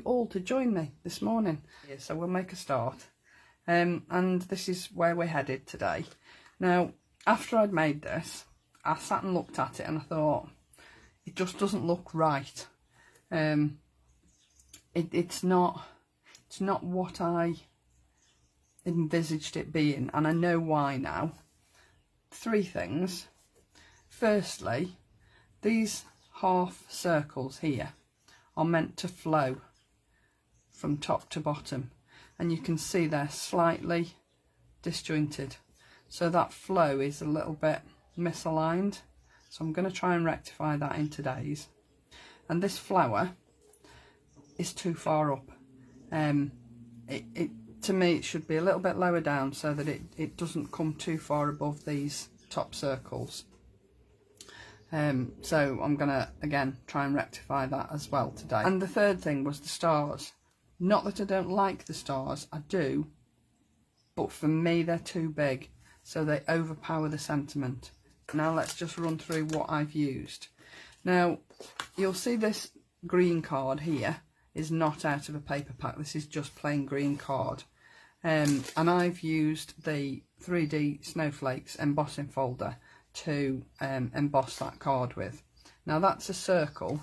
all to join me this morning. So we'll make a start. And this is where we're headed today. Now, after I'd made this, I sat and looked at it and I thought, it just doesn't look right. It's not what I envisaged it being, and I know why now. 3 things. Firstly, these half circles here are meant to flow from top to bottom, and you can see they're slightly disjointed, so that flow is a little bit misaligned. So I'm going to try and rectify that in today's. And this flower is too far up. To me, it should be a little bit lower down so that it doesn't come too far above these top circles. So I'm going to, again, try and rectify that as well today. And the third thing was the stars. Not that I don't like the stars, I do, but for me they're too big, so they overpower the sentiment. Now let's just run through what I've used. Now, you'll see this green card here is not out of a paper pack. This is just plain green card. And I've used the 3D Snowflakes embossing folder to emboss that card with. Now that's a circle,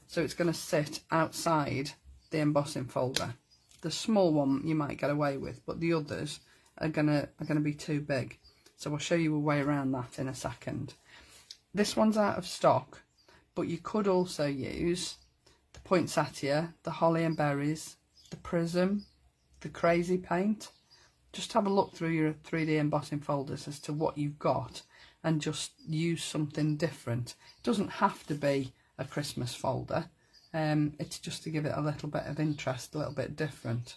so it's going to sit outside the embossing folder. The small one you might get away with, but the others are gonna be too big. So I'll show you a way around that in a second. This one's out of stock, but you could also use the poinsettia, the holly and berries, the prism, the crazy paint. Just have a look through your 3D embossing folders as to what you've got and just use something different. It doesn't have to be a Christmas folder. It's just to give it a little bit of interest, a little bit different.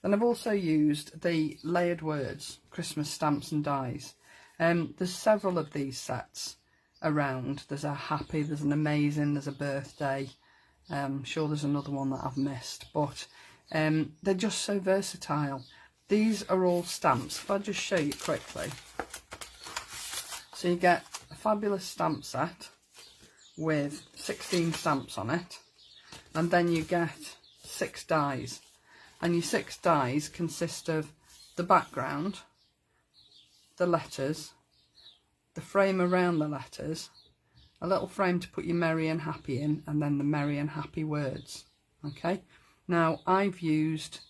Then I've also used the layered words, Christmas stamps and dies. There's several of these sets around. There's a happy, there's an amazing, there's a birthday. I'm sure there's another one that I've missed, but they're just so versatile. These are all stamps. If I just show you quickly. So you get a fabulous stamp set with 16 stamps on it, and then you get 6 dies. And your 6 dies consist of the background, the letters, the frame around the letters, a little frame to put your merry and happy in, and then the merry and happy words. Okay, now I've used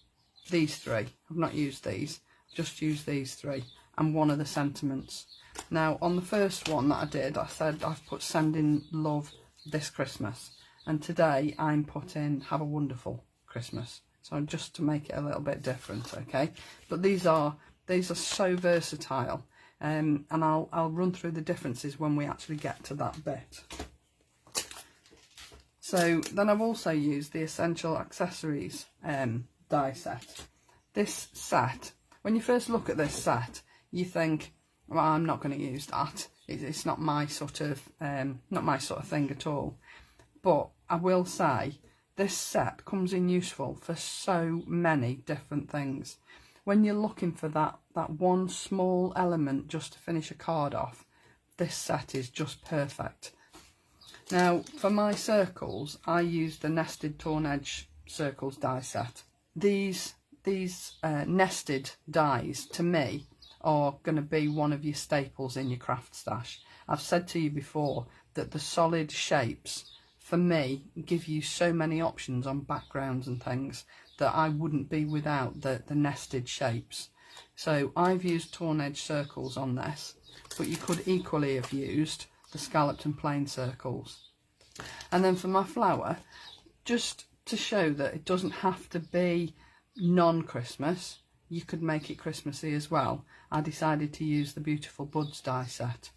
these 3. I've not used these, I've just used these 3 and one of the sentiments. Now on the first one that I did, I said I've put sending love this Christmas, and today I'm putting have a wonderful Christmas. So just to make it a little bit different, okay? But these are so versatile, and I'll run through the differences when we actually get to that bit. So then I've also used the Essential Accessories die set. This set, when you first look at this set, you think, well, I'm not going to use that. It's not my sort of thing at all. But I will say, this set comes in useful for so many different things. When you're looking for that one small element just to finish a card off, this set is just perfect. Now, for my circles, I use the Nested Torn Edge Circles die set. These nested dies, to me, are going to be one of your staples in your craft stash. I've said to you before that the solid shapes, for me, give you so many options on backgrounds and things that I wouldn't be without the nested shapes. So I've used torn edge circles on this, but you could equally have used the scalloped and plain circles. And then for my flower, just to show that it doesn't have to be non-Christmas, you could make it Christmassy as well, I decided to use the Beautiful Buds die set.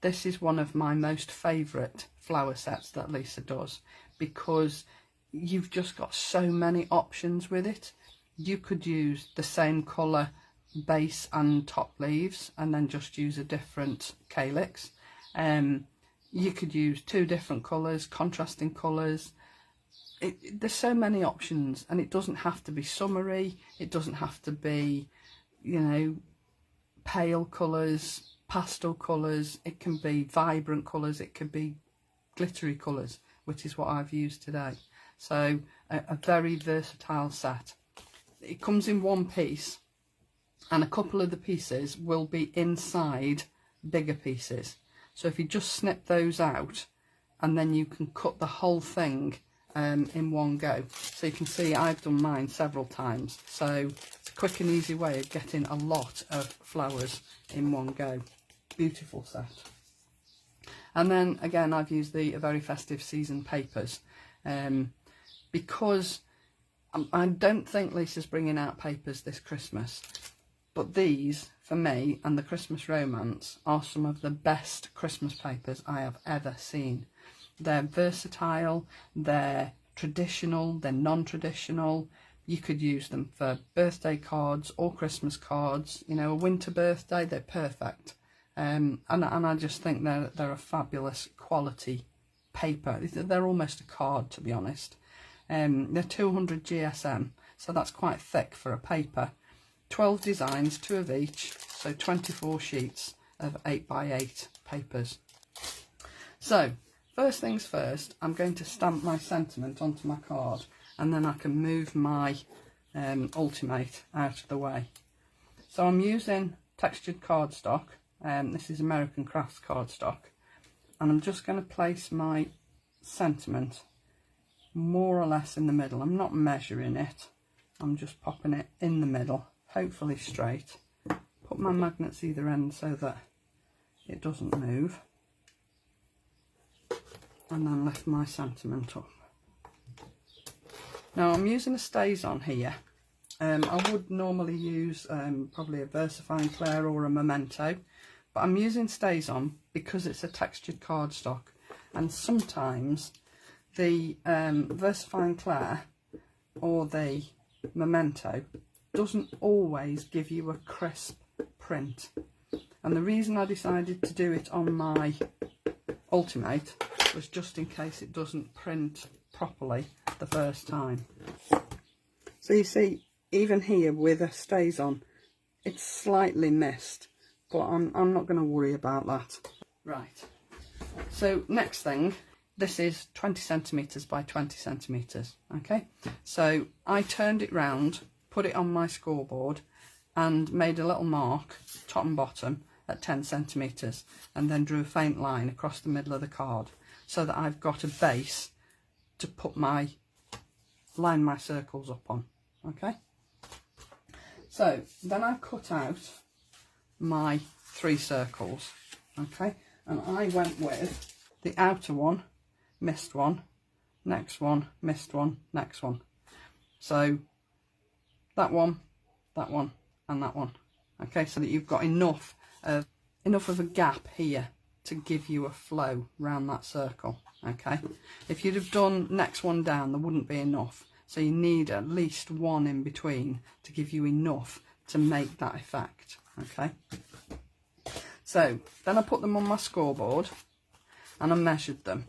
This is one of my most favourite flower sets that Lisa does, because you've just got so many options with it. You could use the same colour base and top leaves and then just use a different calyx. You could use 2 different colours, contrasting colours. There's so many options, and it doesn't have to be summery, it doesn't have to be, you know, pale colours, pastel colours, it can be vibrant colours, it could be glittery colours, which is what I've used today. So a very versatile set. It comes in one piece, and a couple of the pieces will be inside bigger pieces. So if you just snip those out, and then you can cut the whole thing in one go. So you can see I've done mine several times. So it's a quick and easy way of getting a lot of flowers in one go. Beautiful set. And then again, I've used the Very Festive Season papers because I don't think Lisa's bringing out papers this Christmas, but these for me and the Christmas Romance are some of the best Christmas papers I have ever seen. They're versatile, they're traditional, they're non-traditional. You could use them for birthday cards or Christmas cards. You know, a winter birthday, they're perfect. And I just think they're a fabulous quality paper. They're almost a card, to be honest. They're 200 GSM, so that's quite thick for a paper. 12 designs, 2 of each, so 24 sheets of 8x8 papers. So first things first, I'm going to stamp my sentiment onto my card, and then I can move my Ultimate out of the way. So I'm using textured cardstock. This is American Crafts cardstock, and I'm just going to place my sentiment more or less in the middle. I'm not measuring it, I'm just popping it in the middle, hopefully straight. Put my magnets either end so that it doesn't move, and then lift my sentiment up. Now I'm using a STAYS-ON here. I would normally use probably a VersaFine Clair or a Memento, but I'm using STAYS-ON because it's a textured cardstock, and sometimes the VersaFine Clair or the Memento doesn't always give you a crisp print, and the reason I decided to do it on my Ultimate was just in case it doesn't print properly the first time. So you see, even here with a STAYS-ON, it's slightly missed, but I'm not going to worry about that. Right, so next thing, this is 20 centimetres by 20 centimetres, okay? So I turned it round, put it on my scoreboard, and made a little mark, top and bottom, at 10 centimetres, and then drew a faint line across the middle of the card, so that I've got a base to put line my circles up on, okay? So then I cut out my 3 circles, okay? And I went with the outer one, missed one, next one, missed one, next one. So that one, and that one, okay? So that you've got enough of a gap here to give you a flow round that circle, okay? If you'd have done next one down, there wouldn't be enough. So you need at least one in between to give you enough to make that effect, okay? So then I put them on my scoreboard and I measured them.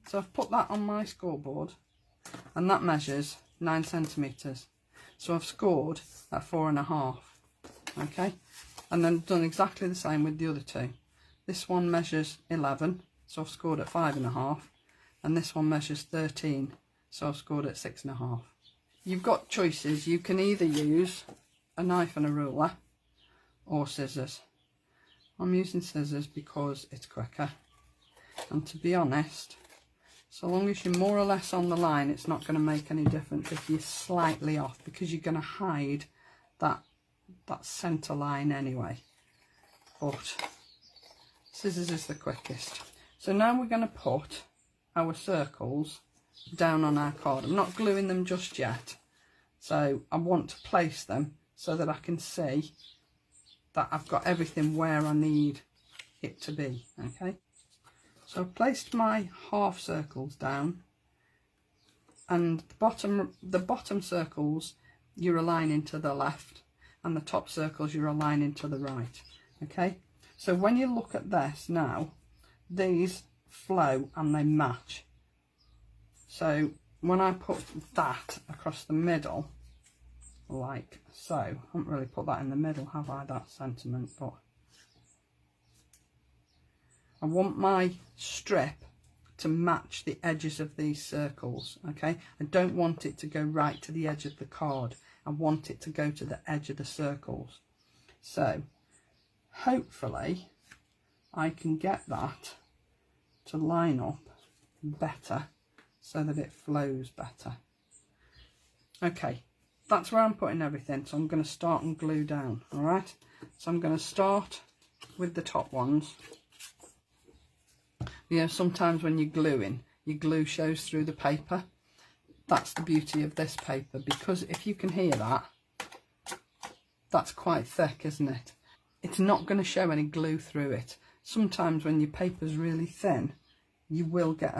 So I've put that on my scoreboard, and that measures 9 centimetres. So I've scored at 4.5, okay? And then done exactly the same with the other 2. This one measures 11, so I've scored at 5.5, and this one measures 13, so I've scored at 6.5. You've got choices. You can either use a knife and a ruler or scissors. I'm using scissors because it's quicker, and to be honest, so long as you're more or less on the line, it's not going to make any difference if you're slightly off, because you're going to hide that centre line anyway. But scissors is the quickest. So now we're going to put our circles down on our card. I'm not gluing them just yet, so I want to place them so that I can see that I've got everything where I need it to be, okay? So I've placed my half circles down, and the bottom circles you're aligning to the left, and the top circles you're aligning to the right, okay? So when you look at this now, these flow and they match. So when I put that across the middle, like so, I haven't really put that in the middle, have I, that sentiment, but I want my strip to match the edges of these circles, okay? I don't want it to go right to the edge of the card. I want it to go to the edge of the circles. So hopefully I can get that to line up better so that it flows better. Okay, that's where I'm putting everything, so I'm going to start and glue down. All right, so I'm going to start with the top ones. You know, sometimes when you're gluing, your glue shows through the paper. That's the beauty of this paper, because if you can hear that, that's quite thick, isn't it? It's not going to show any glue through it. Sometimes when your paper's really thin, you will get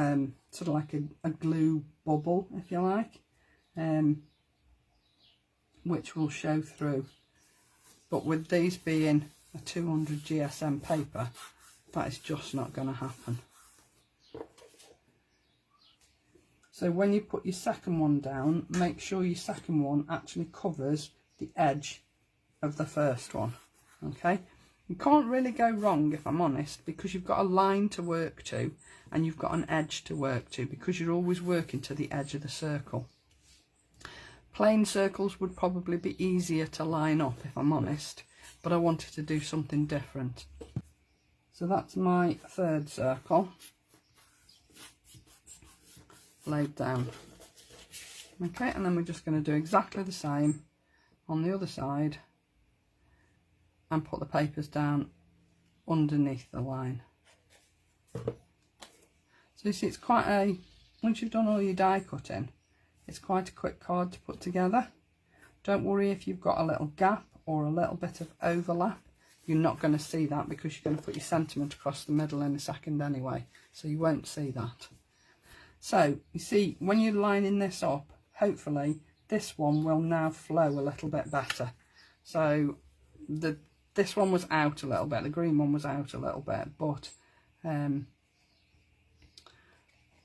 sort of like a glue bubble, if you like, which will show through. But with these being a 200 GSM paper, that is just not going to happen. So when you put your second one down, make sure your second one actually covers the edge of the first one. Okay, you can't really go wrong, if I'm honest, because you've got a line to work to and you've got an edge to work to, because you're always working to the edge of the circle. Plain circles would probably be easier to line up, if I'm honest, but I wanted to do something different. So that's my third circle laid down. Okay, and then we're just going to do exactly the same on the other side and put the papers down underneath the line. So you see, it's quite a, once you've done all your die cutting, it's quite a quick card to put together. Don't worry if you've got a little gap or a little bit of overlap. You're not going to see that because you're going to put your sentiment across the middle in a second anyway, so you won't see that. So you see, when you're lining this up, hopefully this one will now flow a little bit better. So this one was out a little bit, the green one was out a little bit, but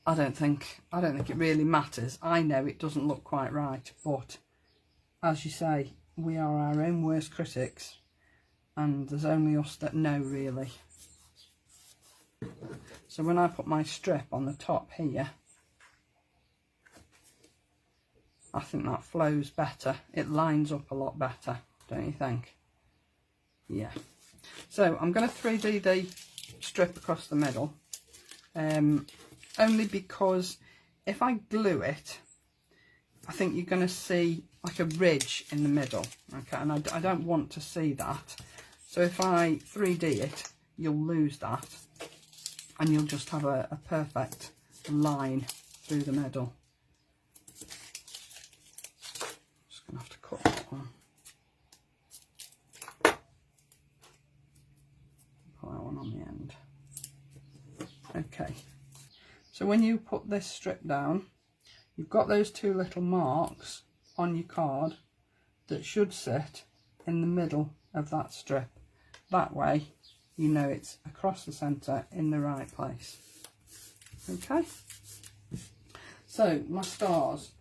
I don't think it really matters. I know it doesn't look quite right, but as you say, we are our own worst critics, and there's only us that know, really. So when I put my strip on the top here, I think that flows better. It lines up a lot better, don't you think? Yeah. So I'm going to 3D the strip across the middle, only because if I glue it, I think you're going to see like a ridge in the middle, okay, and I don't want to see that. So if I 3D it, you'll lose that and you'll just have a perfect line through the middle. Just going to have to cut that one. Put that one on the end. Okay, so when you put this strip down, you've got those two little marks on your card that should sit in the middle of that strip. That way you know it's across the centre in the right place. Okay, so my stars,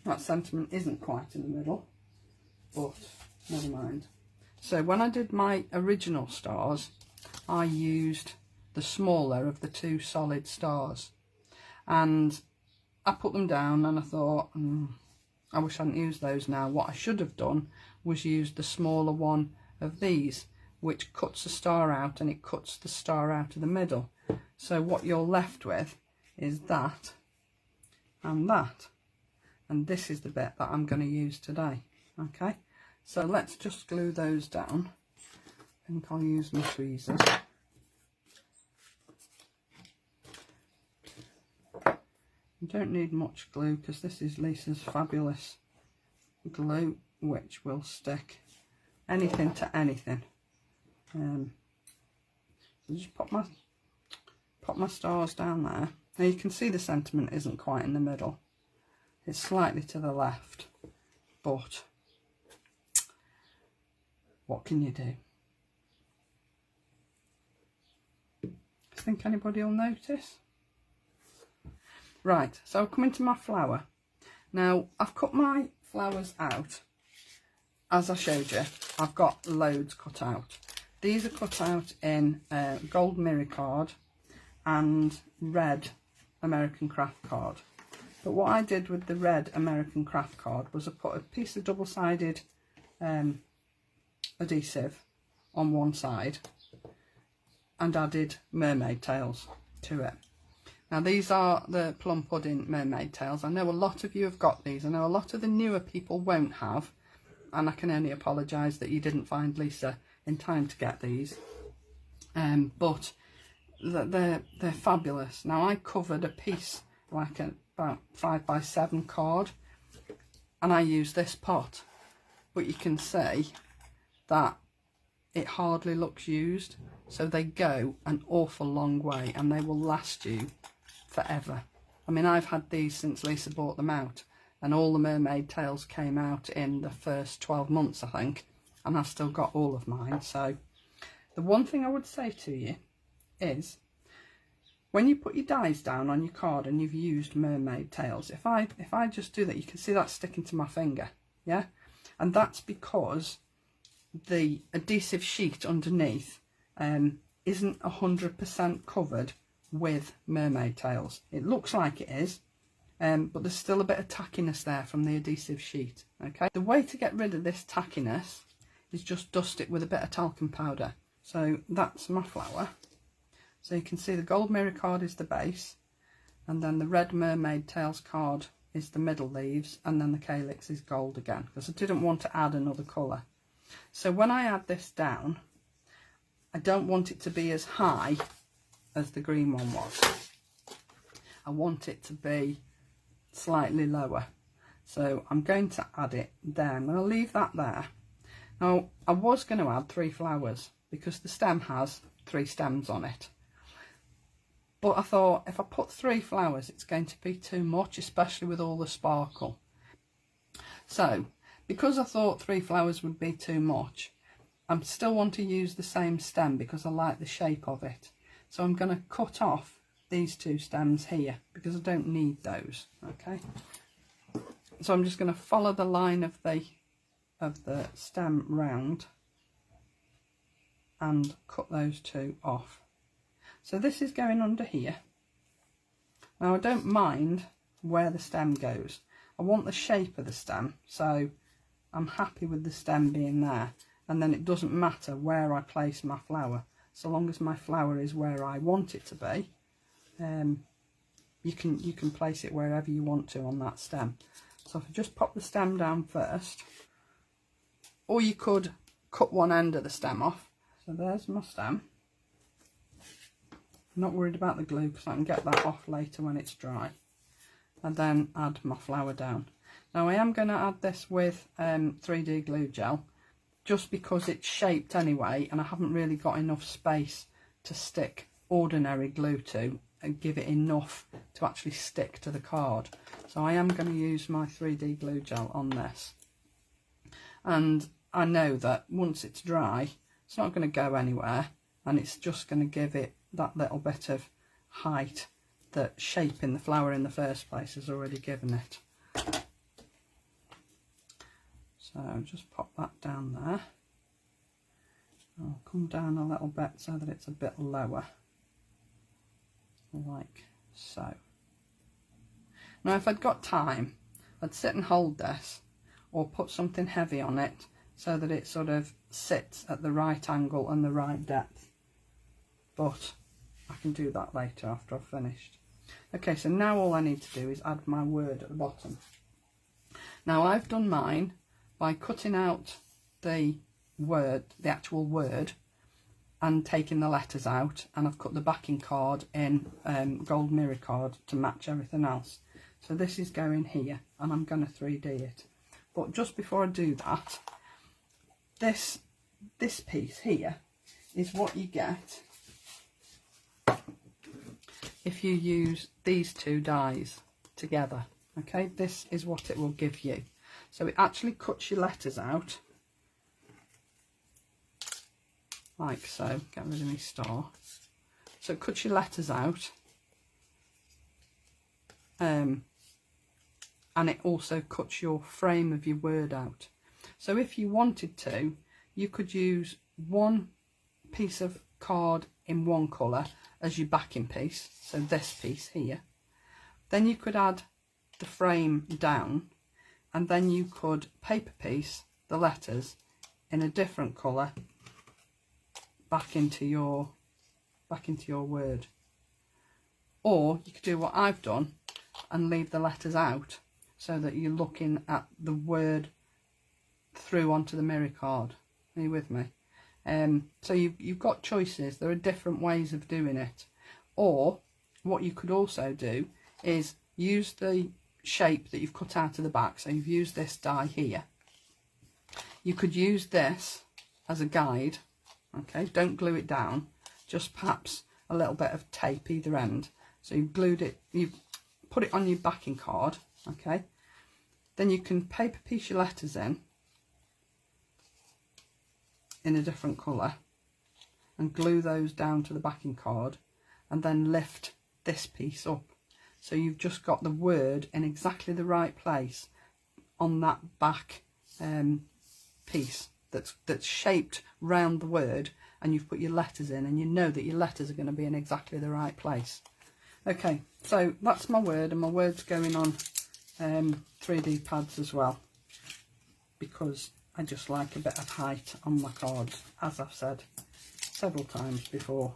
that sentiment isn't quite in the middle, but never mind. So when I did my original stars, I used the smaller of the two solid stars, and I put them down and I thought, I wish I hadn't used those now. What I should have done was use the smaller one of these, which cuts the star out, and it cuts the star out of the middle. So what you're left with is that and that, and this is the bit that I'm going to use today. Okay, so let's just glue those down. I think I'll use my tweezers. You don't need much glue because this is Lisa's fabulous glue, which will stick anything to anything. So just pop my stars down there. Now you can see the sentiment isn't quite in the middle. It's slightly to the left, but what can you do? Think anybody will notice? Right, so I'll come into my flower. Now I've cut my flowers out, as I showed you. I've got loads cut out. These are cut out in gold mirror card and red American craft card. But what I did with the red American craft card was I put a piece of double-sided adhesive on one side and added mermaid tails to it. Now these are the plum pudding mermaid tails. I know a lot of you have got these. I know a lot of the newer people won't have, and I can only apologise that you didn't find Lisa in time to get these. But they're fabulous. Now I covered a piece like about 5x7 card, and I used this pot, but you can see that it hardly looks used, so they go an awful long way and they will last you forever. I mean, I've had these since Lisa bought them out, and all the mermaid tails came out in the first 12 months, I think, and I've still got all of mine. So the one thing I would say to you is, when you put your dies down on your card and you've used mermaid tails, if I just do that, you can see that sticking to my finger, yeah? And that's because the adhesive sheet underneath isn't 100% covered with mermaid tails. It looks like it is, but there's still a bit of tackiness there from the adhesive sheet, okay? The way to get rid of this tackiness is just dust it with a bit of talcum powder. So that's my flower. So you can see the gold mirror card is the base, and then the red mermaid tails card is the middle leaves, and then the calyx is gold again, because I didn't want to add another colour. So when I add this down, I don't want it to be as high as the green one was. I want it to be slightly lower. So I'm going to add it there. I'm going to leave that there. Now, I was going to add 3 flowers because the stem has 3 stems on it. But I thought if I put 3 flowers, it's going to be too much, especially with all the sparkle. So, because I thought 3 flowers would be too much, I still want to use the same stem because I like the shape of it. So I'm going to cut off these 2 stems here because I don't need those, okay? So I'm just going to follow the line of the stem round and cut those 2 off. So this is going under here. Now I don't mind where the stem goes. I want the shape of the stem, so I'm happy with the stem being there. And then it doesn't matter where I place my flower, so long as my flower is where I want it to be. You can place it wherever you want to on that stem. So if I just pop the stem down first, or you could cut one end of the stem off. So there's my stem. I'm not worried about the glue because I can get that off later when it's dry. And then add my flower down. Now I am going to add this with 3D glue gel, just because it's shaped anyway and I haven't really got enough space to stick ordinary glue to and give it enough to actually stick to the card. So I am going to use my 3D glue gel on this. And I know that once it's dry, it's not going to go anywhere, and it's just going to give it that little bit of height that shaping the flower in the first place has already given it. So just pop that down there. I'll come down a little bit so that it's a bit lower, like so. Now if I'd got time, I'd sit and hold this or put something heavy on it so that it sort of sits at the right angle and the right depth, but I can do that later after I've finished. Okay, so now all I need to do is add my word at the bottom. Now I've done mine by cutting out the word, the actual word, and taking the letters out, and I've cut the backing card in gold mirror card to match everything else. So this is going here, and I'm going to 3D it. But just before I do that, this piece here is what you get if you use these 2 dies together. Okay, this is what it will give you. So it actually cuts your letters out like so. Get rid of my star. So it cuts your letters out, and it also cuts your frame of your word out. So if you wanted to, you could use one piece of card in one colour as your backing piece, so this piece here, Then you could add the frame down, and then you could paper piece the letters in a different colour back into your word. Or you could do what I've done and leave the letters out, so that you're looking at the word through onto the mirror card. Are you with me? So you've got choices. There are different ways of doing it. Or what you could also do is use the shape that you've cut out of the back. So you've used this die here. You could use this as a guide. Okay, don't glue it down, just perhaps a little bit of tape either end. So you've glued it, you've put it on your backing card. Okay, then you can paper piece your letters in a different colour and glue those down to the backing card, and then lift this piece up, so you've just got the word in exactly the right place on that back piece that's shaped round the word, and you've put your letters in, and you know that your letters are going to be in exactly the right place. Okay, so that's my word, and my word's going on 3D pads as well, because I just like a bit of height on my cards, as I've said several times before.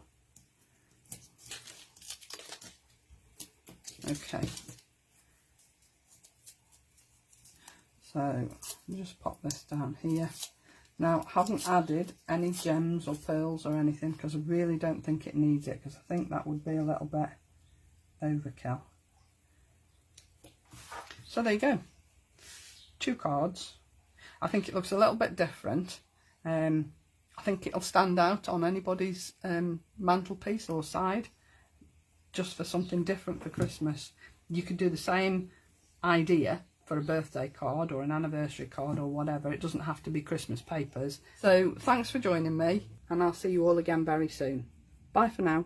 Okay, so I'll just pop this down here. Now, I haven't added any gems or pearls or anything, because I really don't think it needs it, because I think that would be a little bit overkill. So there you go, 2 cards. I think it looks a little bit different. I think it'll stand out on anybody's mantelpiece or side, just for something different for Christmas. You could do the same idea for a birthday card or an anniversary card or whatever. It doesn't have to be Christmas papers. So thanks for joining me, and I'll see you all again very soon. Bye for now.